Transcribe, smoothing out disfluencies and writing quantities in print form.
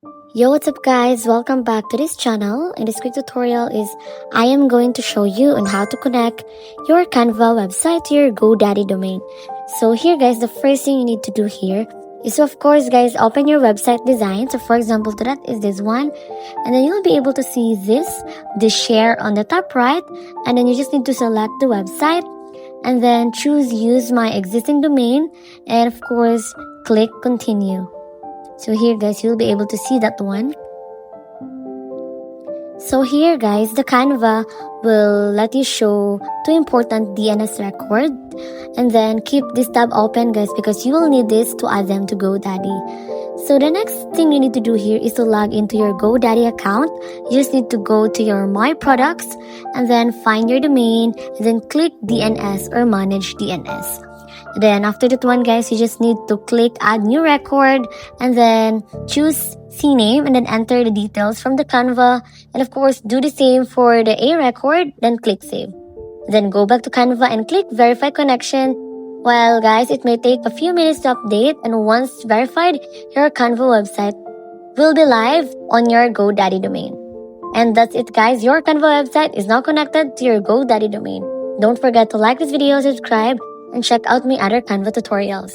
Yo, what's up guys? Welcome back to this channel. In this quick tutorial I am going to show you on how to connect your Canva website to your GoDaddy domain. So here guys, the first thing you need to do here is of course guys, open your website design. So for example, to that is this one. And then you'll be able to see this share on the top right. And then you just need to select the website and then choose use my existing domain. And of course, click continue. So here guys, you'll be able to see that one. So here guys, the Canva will let you show two important DNS record, and then keep this tab open guys because you will need this to add them to GoDaddy. So the next thing you need to do here is to log into your GoDaddy account. You just need to go to your My Products and then find your domain and then click DNS or Manage DNS. Then after that one guys, you just need to click add new record and then choose CNAME and then enter the details from the Canva, and of course do the same for the A record, then click save. Then go back to Canva and click verify connection. Well guys, it may take a few minutes to update, and once verified, your Canva website will be live on your GoDaddy domain. And that's it guys, your Canva website is now connected to your GoDaddy domain. Don't forget to like this video, subscribe, and check out my other Canva tutorials.